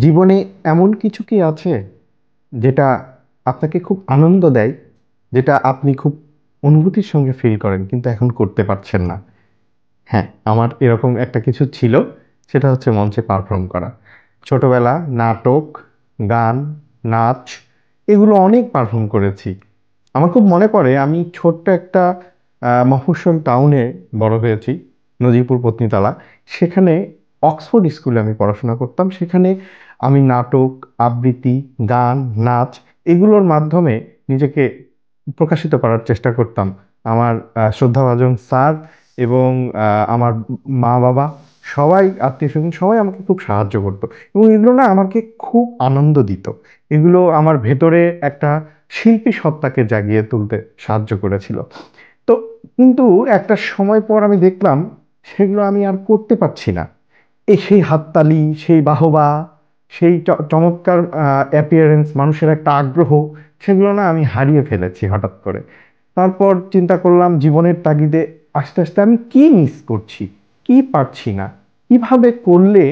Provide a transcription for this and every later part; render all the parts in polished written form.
জীবনে এমন কিছু কি আছে যেটা আপনাকে খুব আনন্দ দেয়, যেটা আপনি খুব অনুভূতির সঙ্গে ফিল করেন কিন্তু এখন করতে পারছেন না? হ্যাঁ, আমার এরকম একটা কিছু ছিল। সেটা হচ্ছে মঞ্চে পারফর্ম করা। ছোটবেলা নাটক, গান, নাচ এগুলো অনেক পারফর্ম করেছি। আমার খুব মনে পড়ে আমি ছোট্ট একটা মফস্বল টাউনে বড় হয়েছি, নজিপুর পত্নীতলা। সেখানে অক্সফোর্ড স্কুলে আমি পড়াশোনা করতাম। সেখানে আমি নাটক, আবৃত্তি, গান, নাচ এগুলোর মাধ্যমে নিজেকে প্রকাশিত করার চেষ্টা করতাম। আমার শ্রদ্ধাভাজন স্যার এবং আমার মা বাবা সবাই, আত্মীয় স্বজন সবাই আমাকে খুব সাহায্য করতো এবং এগুলো না আমাকে খুব আনন্দ দিত। এগুলো আমার ভেতরে একটা শিল্পী সত্তাকে জাগিয়ে তুলতে সাহায্য করেছিল। তো কিন্তু একটা সময় পর আমি দেখলাম সেগুলো আমি আর করতে পারছি না। এই সেই হাততালি, সেই বাহবা, সেই চমৎকার অ্যাপিয়ারেন্স, মানুষের একটা আগ্রহ, সেগুলো না আমি হারিয়ে ফেলেছি হঠাৎ করে। তারপর চিন্তা করলাম জীবনের তাগিদে আস্তে আস্তে আমি কি মিস করছি, কি পারছি না, কিভাবে করলে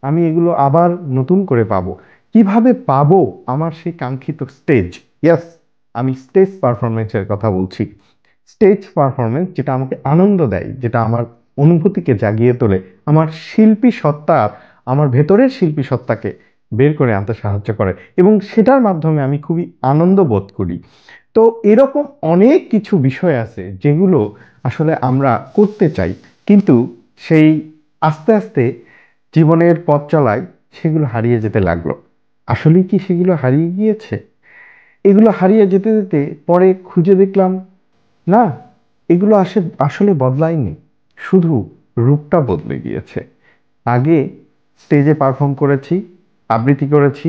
আমি এগুলো আবার নতুন করে পাবো, কিভাবে পাবো আমার সেই কাঙ্ক্ষিত স্টেজ। ইয়াস, আমি স্টেজ পারফরমেন্সের কথা বলছি। স্টেজ পারফরমেন্স যেটা আমাকে আনন্দ দেয়, যেটা আমার অনুভূতিকে জাগিয়ে তোলে, আমার শিল্পী সত্তা, আমার ভেতরের শিল্পী সত্তাকে বের করে আনতে সাহায্য করে এবং সেটার মাধ্যমে আমি খুবই আনন্দ বোধ করি। তো এরকম অনেক কিছু বিষয় আছে যেগুলো আসলে আমরা করতে চাই, কিন্তু সেই আস্তে আস্তে জীবনের পথ চলায় সেগুলো হারিয়ে যেতে লাগলো। আসলেই কি সেগুলো হারিয়ে গিয়েছে? এগুলো হারিয়ে যেতে যেতে পরে খুঁজে দেখলাম না, এগুলো আসলে বদলায়নি, শুধু রূপটা বদলে গিয়েছে। আগে স্টেজে পারফর্ম করেছি, আবৃত্তি করেছি,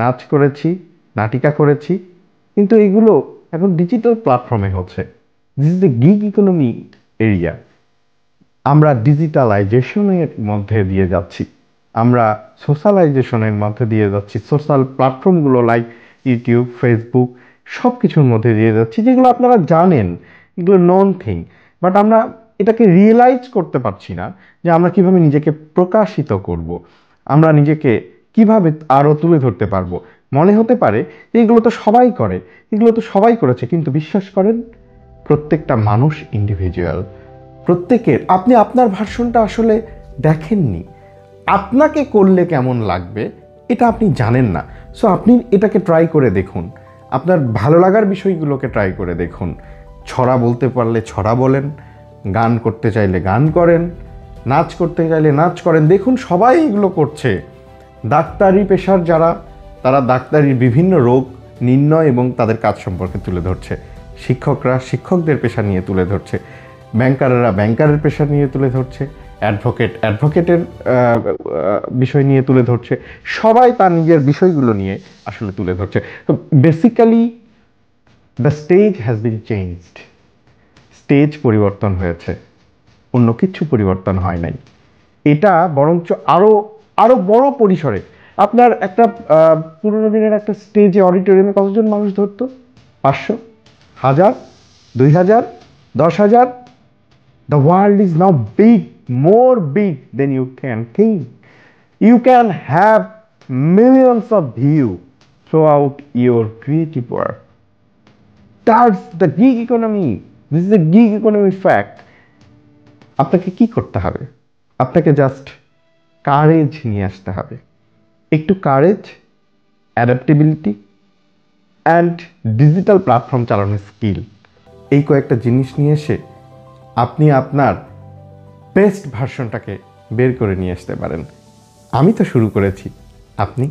নাচ করেছি, নাটিকা করেছি, কিন্তু এগুলো এখন ডিজিটাল প্ল্যাটফর্মে হচ্ছে। This is the gig economy area. আমরা ডিজিটালাইজেশনের মধ্যে দিয়ে যাচ্ছি, আমরা সোশ্যালাইজেশনের মধ্যে দিয়ে যাচ্ছি, সোশ্যাল প্ল্যাটফর্মগুলো লাইক ইউটিউব, ফেসবুক সব কিছুর মধ্যে দিয়ে যাচ্ছি, যেগুলো আপনারা জানেন, এগুলো নন থিং। বাট আমরা এটাকে রিয়েলাইজ করতে পারছি না যে আমরা কিভাবে নিজেকে প্রকাশিত করব, আমরা নিজেকে কিভাবে আরও তুলে ধরতে পারবো। মনে হতে পারে যে এগুলো তো সবাই করে, এগুলো তো সবাই করেছে, কিন্তু বিশ্বাস করেন প্রত্যেকটা মানুষ ইন্ডিভিজুয়াল। প্রত্যেকের, আপনি আপনার ভার্সনটা আসলে দেখেননি। আপনাকে করলে কেমন লাগবে এটা আপনি জানেন না। সো আপনি এটাকে ট্রাই করে দেখুন, আপনার ভালো লাগার বিষয়গুলোকে ট্রাই করে দেখুন। ছড়া বলতে পারলে ছড়া বলেন, গান করতে চাইলে গান করেন, নাচ করতে চাইলে নাচ করেন। দেখুন সবাই এগুলো করছে। ডাক্তারি পেশার যারা, তারা ডাক্তারির বিভিন্ন রোগ নির্ণয় এবং তাদের কাজ সম্পর্কে তুলে ধরছে। শিক্ষকরা শিক্ষকদের পেশা নিয়ে তুলে ধরছে, ব্যাংকাররা ব্যাংকারের পেশা নিয়ে তুলে ধরছে, অ্যাডভোকেটের বিষয় নিয়ে তুলে ধরছে। সবাই তার নিজের বিষয়গুলো নিয়ে আসলে তুলে ধরছে। তো basically the stage has been changed. Stage পরিবর্তন হয়েছে, অন্য কিছু পরিবর্তন হয় নাই। এটা বরঞ্চ আরো আরো বড় পরিসরে। আপনার একটা পুরোনো দিনের একটা স্টেজে, অডিটোরিয়ামে কতজন মানুষ ধরতো? 500, 1000, 2000, 10,000। The world is now big, more big than you can think. You can have millions of view throughout your creative work. That's the gig economy. This is a gig economy fact. আপনাকে কি করতে হবে? আপনাকে just courage নিয়ে আসতে হবে। একটু courage, adaptability and digital platform চালানোর স্কিল, এই কয়েকটা জিনিস নিয়ে এসে আপনি আপনার বেস্ট ভার্সনটাকে বের করে নিয়ে আসতে পারেন। আমি তো শুরু করেছি, আপনি?